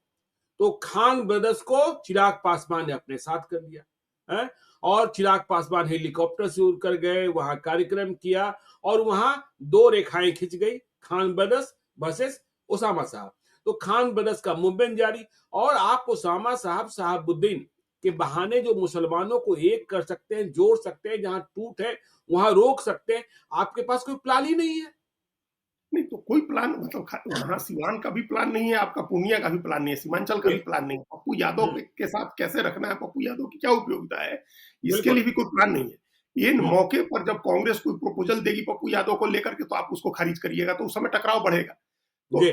तो खान ब्रदर्स को चिराग पासवान ने अपने साथ कर लिया है। और चिराग पासवान हेलीकॉप्टर से उड़कर गए, वहां कार्यक्रम किया और वहां दो रेखाएं खिंच गई, खान ब्रदर्स वर्सेस ओसामा साहब। तो खान ब्रदर्स का मूवमेंट जारी, और आप ओसामा साहब शहाबुद्दीन के बहाने जो मुसलमानों को एक कर सकते हैं, जोड़ सकते हैं, जहां टूट है वहां रोक सकते हैं, आपके पास कोई प्लान ही नहीं है। नहीं तो कोई प्लान मतलब वहाँ सिवान का भी प्लान नहीं है, आपका पूर्णिया का भी प्लान नहीं है, सीमांचल का भी प्लान नहीं है। पप्पू यादव के साथ कैसे रखना है, पप्पू यादव की क्या उपयोगिता है, इसके लिए भी कोई प्लान नहीं है। इन मौके पर जब कांग्रेस कोई प्रपोजल देगी पप्पू यादव को लेकर के, तो आप उसको खारिज करिएगा, तो उस समय टकराव बढ़ेगा। तो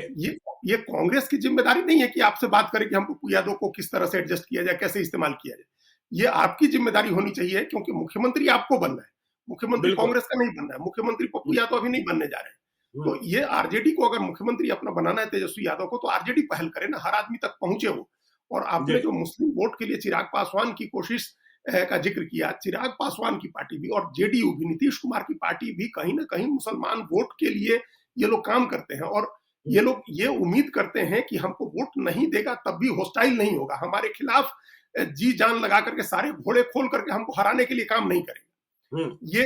ये कांग्रेस की जिम्मेदारी नहीं है कि आपसे बात करें कि हम पप्पू यादव को किस तरह से एडजस्ट किया जाए, कैसे इस्तेमाल किया जाए। ये आपकी जिम्मेदारी होनी चाहिए, क्योंकि मुख्यमंत्री आपको बनना है, मुख्यमंत्री कांग्रेस का नहीं बनना है, मुख्यमंत्री पप्पू यादव अभी नहीं बनने जा रहे हैं। तो ये आरजेडी को अगर मुख्यमंत्री अपना बनाना है, तेजस्वी यादव को, तो आरजेडी पहल करे ना, हर आदमी तक पहुंचे वो। और आपने जो मुस्लिम वोट के लिए चिराग पासवान की कोशिश का जिक्र किया, चिराग पासवान की पार्टी भी और जेडीयू भी, नीतीश कुमार की पार्टी भी कहीं ना कहीं मुसलमान वोट के लिए ये लोग काम करते हैं। और ये लोग ये उम्मीद करते हैं कि हमको वोट नहीं देगा तब भी हॉस्टाइल नहीं होगा, हमारे खिलाफ जी जान लगा करके, सारे घोड़े खोल करके हमको हराने के लिए काम नहीं करेगा। ये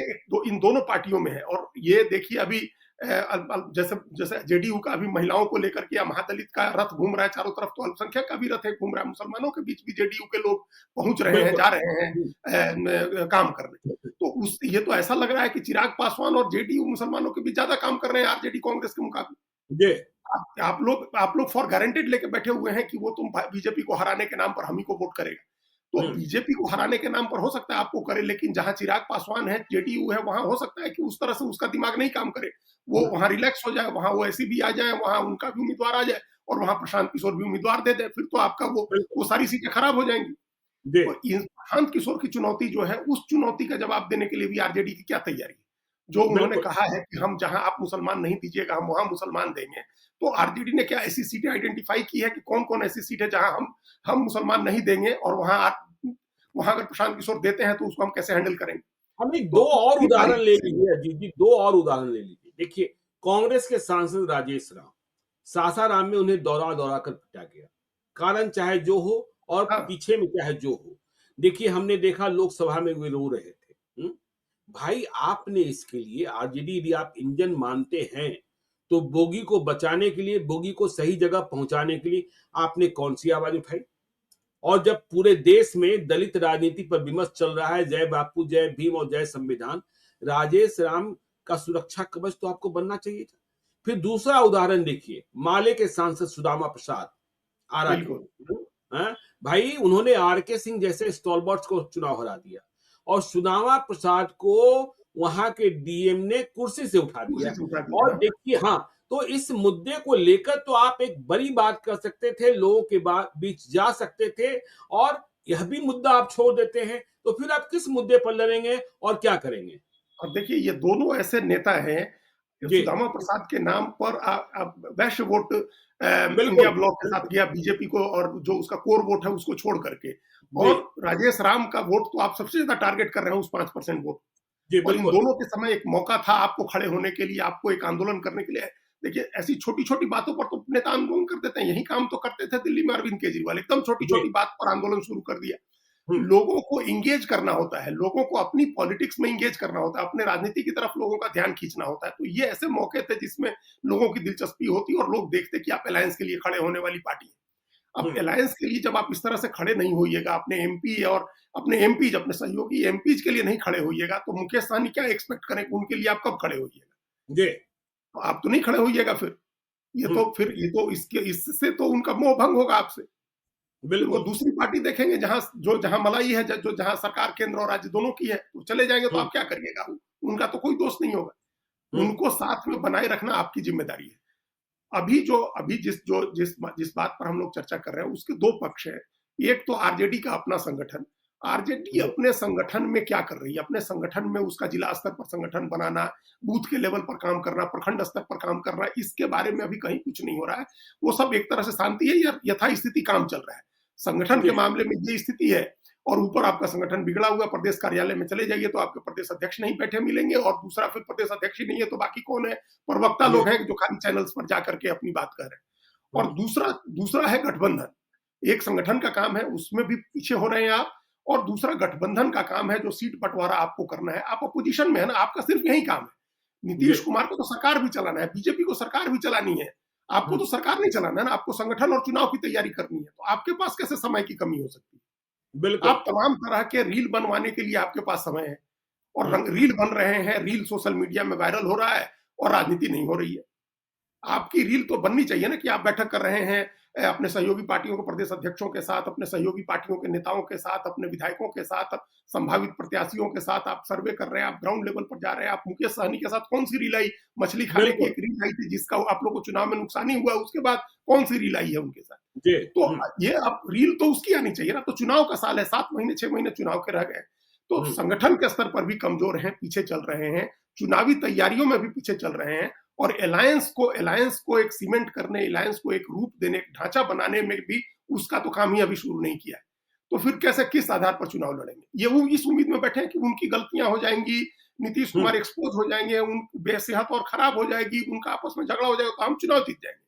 इन दोनों पार्टियों में है। और ये देखिए अभी जैसे जैसे जेडीयू का अभी महिलाओं को लेकर के या महादलित का रथ घूम रहा है चारों तरफ, तो अल्पसंख्यक का भी रथ है घूम रहा है, मुसलमानों के बीच भी जेडीयू के लोग पहुंच रहे हैं, जा रहे हैं काम करने। तो उस ये तो ऐसा लग रहा है कि चिराग पासवान और जेडीयू मुसलमानों के बीच ज्यादा काम कर रहे हैं आरजेडी कांग्रेस के मुकाबले। आप लोग फॉर गारंटेड लेके बैठे हुए हैं कि वो तुम बीजेपी को हराने के नाम पर हम ही को वोट करेगा। तो बीजेपी को हराने के नाम पर हो सकता है आपको करे, लेकिन जहां चिराग पासवान है, जेडीयू है, वहां हो सकता है कि उस तरह से उसका दिमाग नहीं काम करे, वो वहां रिलैक्स हो जाए, वहां वो ऐसी भी आ जाए, वहां उनका भी उम्मीदवार आ जाए और वहां प्रशांत किशोर भी उम्मीदवार दे दे, फिर तो आपका वो सारी सीटें खराब हो जाएंगी। तो प्रशांत किशोर की चुनौती जो है, उस चुनौती का जवाब देने के लिए भी आरजेडी की क्या तैयारी है? जो उन्होंने कहा है कि हम जहां आप मुसलमान नहीं दीजिएगा, हम वहां मुसलमान देंगे। तो आरजेडी ने क्या ऐसी सीटें आइडेंटिफाई की है कि कौन कौन ऐसी सीटें जहां हम मुसलमान नहीं देंगे, और वहां अगर प्रशांत किशोर देते हैं तो उसको हम कैसे हैंडल करेंगे? हम एक दो और उदाहरण ले लीजिए अजीत जी, दो और उदाहरण ले लीजिए। देखिए, कांग्रेस के सांसद राजेश राम, सासाराम में उन्हें दौरा दौरा कर पिटा गया, कारण चाहे जो हो और पीछे में चाहे जो हो। देखिए, हमने देखा लोकसभा में वे रो रहे थे। भाई, आपने इसके लिए आरजेडी, यदि आप इंजन मानते हैं, तो बोगी को बचाने के लिए, बोगी को सही जगह पहुंचाने के लिए आपने कौन सी आवाज उठाई? और जब पूरे देश में दलित राजनीति पर विमर्श चल रहा है, जय बापू, जय भीम और जय संविधान, राजेश राम का सुरक्षा कवच तो आपको बनना चाहिए था। फिर दूसरा उदाहरण देखिए, माले के सांसद सुदामा प्रसाद, आरा के, भाई उन्होंने आर.के. सिंह जैसे स्टॉलबर्ट्स को चुनाव हरा दिया और सुदामा प्रसाद को वहां के डीएम ने कुर्सी से उठा दिया। और देखिए, तो इस मुद्दे को लेकर तो आप एक बड़ी बात कर सकते थे, लोगों के बीच जा सकते थे, और यह भी मुद्दा आप छोड़ देते हैं, तो फिर आप किस मुद्दे पर लड़ेंगे और क्या करेंगे? और देखिए, ये दोनों ऐसे नेता हैं, सुदामा प्रसाद के नाम पर वैश्य वोट इंडिया ब्लॉक के साथ गया बीजेपी को, और जो उसका कोर वोट है उसको छोड़ करके, और राजेश राम का वोट तो आप सबसे ज्यादा टारगेट कर रहे हैं, उस 5% वोट। और इन दोनों के समय एक मौका था आपको खड़े होने के लिए, आपको एक आंदोलन करने के लिए। देखिए, ऐसी छोटी छोटी बातों पर तो नेता आंदोलन कर देते हैं, यही काम तो करते थे दिल्ली में अरविंद केजरीवाल, एकदम छोटी छोटी बात पर आंदोलन शुरू कर दिया। लोगों को इंगेज करना होता है, लोगों को अपनी पॉलिटिक्स में इंगेज करना होता है, अपने राजनीति की तरफ लोगों का ध्यान खींचना होता है। तो ये ऐसे मौके थे जिसमें लोगों की दिलचस्पी होती और लोग देखते कि आप अलायंस के लिए खड़े होने वाली पार्टी है। अब अलायंस के लिए जब आप इस तरह से खड़े नहीं होइएगा, अपने एमपी और अपने एमपीज, अपने सहयोगी एमपीज के लिए नहीं खड़े होइएगा, तो मुकेश सहनी क्या एक्सपेक्ट करें, उनके लिए आप कब खड़े होइएगा? तो आप तो नहीं खड़े होइएगा फिर। ये तो इससे तो उनका मोह भंग होगा आपसे। वो दूसरी पार्टी देखेंगे जहां मलाई है, जहां सरकार केंद्र और राज्य दोनों की है, तो चले जाएंगे। तो आप क्या करिएगा? उनका तो कोई दोष नहीं होगा। उनको साथ में बनाए रखना आपकी जिम्मेदारी है। अभी जिस बात पर हम लोग चर्चा कर रहे हैं उसके दो पक्ष हैं। एक तो आरजेडी का अपना संगठन, आरजेडी जी, अपने संगठन में क्या कर रही है, अपने संगठन में उसका जिला स्तर पर संगठन बनाना, बूथ के लेवल पर काम करना, प्रखंड स्तर पर काम करना, इसके बारे में अभी कहीं कुछ नहीं हो रहा है। वो सब एक तरह से शांति है या यथास्थिति काम चल रहा है। संगठन के जी, मामले में ये स्थिति है, और ऊपर आपका संगठन बिगड़ा हुआ, प्रदेश कार्यालय में चले जाइए तो आपके प्रदेश अध्यक्ष नहीं बैठे मिलेंगे, और दूसरा फिर प्रदेश अध्यक्ष ही नहीं है तो बाकी कौन है? प्रवक्ता जी, लोग हैं जो खाली चैनल्स पर जाकर के अपनी बात कह रहे हैं। और हुँ, दूसरा दूसरा है गठबंधन। एक संगठन का काम है, उसमें भी पीछे हो रहे हैं आप, और दूसरा गठबंधन का काम है जो सीट बंटवारा आपको करना है। आप अपोजिशन में है ना, आपका सिर्फ यही काम है। जी, नीतीश कुमार को तो सरकार भी चलाना है, बीजेपी को सरकार भी चलानी है। आपको हुँ, तो सरकार नहीं चलाना है ना, आपको संगठन और चुनाव की तैयारी करनी है। तो आपके पास कैसे समय की कमी हो सकती है? बिल्कुल, आप तमाम तरह के रील बनवाने के लिए आपके पास समय है, और हुँ, रील बन रहे हैं, रील सोशल मीडिया में वायरल हो रहा है, और राजनीति नहीं हो रही है। आपकी रील तो बननी चाहिए ना कि आप बैठक कर रहे हैं अपने सहयोगी पार्टियों के प्रदेश अध्यक्षों के साथ, अपने सहयोगी पार्टियों के नेताओं के साथ, अपने विधायकों के साथ, संभावित प्रत्याशियों के साथ आप सर्वे कर रहे हैं, आप ग्राउंड लेवल पर जा रहे हैं। आप मुकेश सहनी के साथ कौन सी रील आई? मछली खाने की बिल्कुल, एक रील आई थी जिसका आप लोग को चुनाव में नुकसान ही हुआ, उसके बाद कौन सी रील आई है उनके साथ? जी, तो हुँ, ये अब रील तो उसकी आनी चाहिए ना। तो चुनाव का साल है, 7 महीने 6 महीने चुनाव के रह गए, तो हुँ, संगठन के स्तर पर भी कमजोर हैं, पीछे चल रहे हैं, चुनावी तैयारियों में भी पीछे चल रहे हैं, और अलायंस को एक सीमेंट करने, अलायंस को एक रूप देने, एक ढांचा बनाने में भी उसका तो काम ही अभी शुरू नहीं किया है। तो फिर कैसे, किस आधार पर चुनाव लड़ेंगे? ये वो इस उम्मीद में बैठे हैं कि उनकी गलतियां हो जाएंगी, नीतीश हुँ, कुमार एक्सपोज हो जाएंगे, उन बेसेहत और खराब हो जाएगी, उनका आपस में झगड़ा हो जाएगा तो हम चुनाव जीत जाएंगे।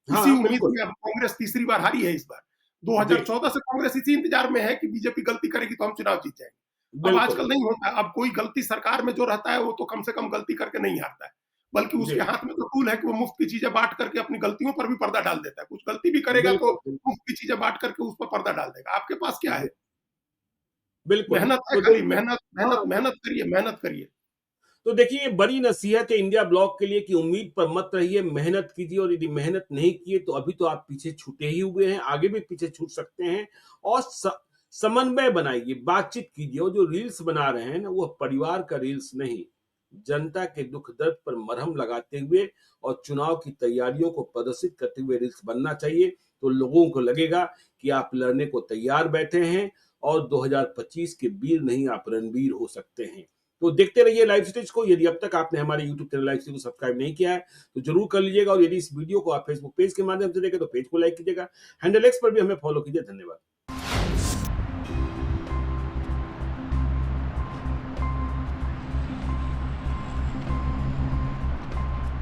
इसी हाँ, उम्मीद बिल्कुल, में अब कांग्रेस तीसरी बार हारी है इस बार। जी, 2014 से कांग्रेस इसी इंतजार में है कि बीजेपी गलती करेगी तो हम चुनाव जीत जाएंगे। अब बिल्कुल, आजकल नहीं होता, अब कोई गलती सरकार में जो रहता है वो तो कम से कम गलती करके नहीं हारता है, बल्कि जी, उसके हाथ में तो टूल है कि वो मुफ्त की चीजें बांट करके अपनी गलतियों पर भी पर्दा डाल देता है। कुछ गलती भी करेगा तो बिल्कुल, मुफ्त की चीजें बांट करके उस पर पर्दा डाल देगा। आपके पास क्या जी, है? बिल्कुल, मेहनत है तो खाली, देखिए मेहनत हाँ, मेहनत मेहनत करिए, मेहनत करिए। तो देखिए ये बड़ी नसीहत है इंडिया ब्लॉक के लिए कि उम्मीद पर मत रहिए, मेहनत कीजिए और यदि मेहनत नहीं किए तो अभी तो आप पीछे छूटे ही हुए हैं, आगे भी पीछे छूट सकते हैं और समन्वय बनाइए, बातचीत कीजिए और जो रील्स बना रहे हैं ना, वो परिवार का रील्स नहीं, जनता के दुख दर्द पर मरहम लगाते हुए और चुनाव की तैयारियों को प्रदर्शित करते हुए रील्स बनना चाहिए, तो लोगों को लगेगा कि आप लड़ने को तैयार बैठे हैं और 2025 के वीर नहीं आप रणवीर हो सकते हैं। तो देखते रहिए लाइव स्टेज को। यदि अब तक आपने हमारे यूट्यूब चैनल लाइव स्टेज को सब्सक्राइब नहीं किया है तो जरूर कर लीजिएगा और यदि इस वीडियो को आप फेसबुक पेज के माध्यम से देखें तो पेज को लाइक कीजिएगा। हैंडल एक्स पर भी हमें फॉलो कीजिए। धन्यवाद।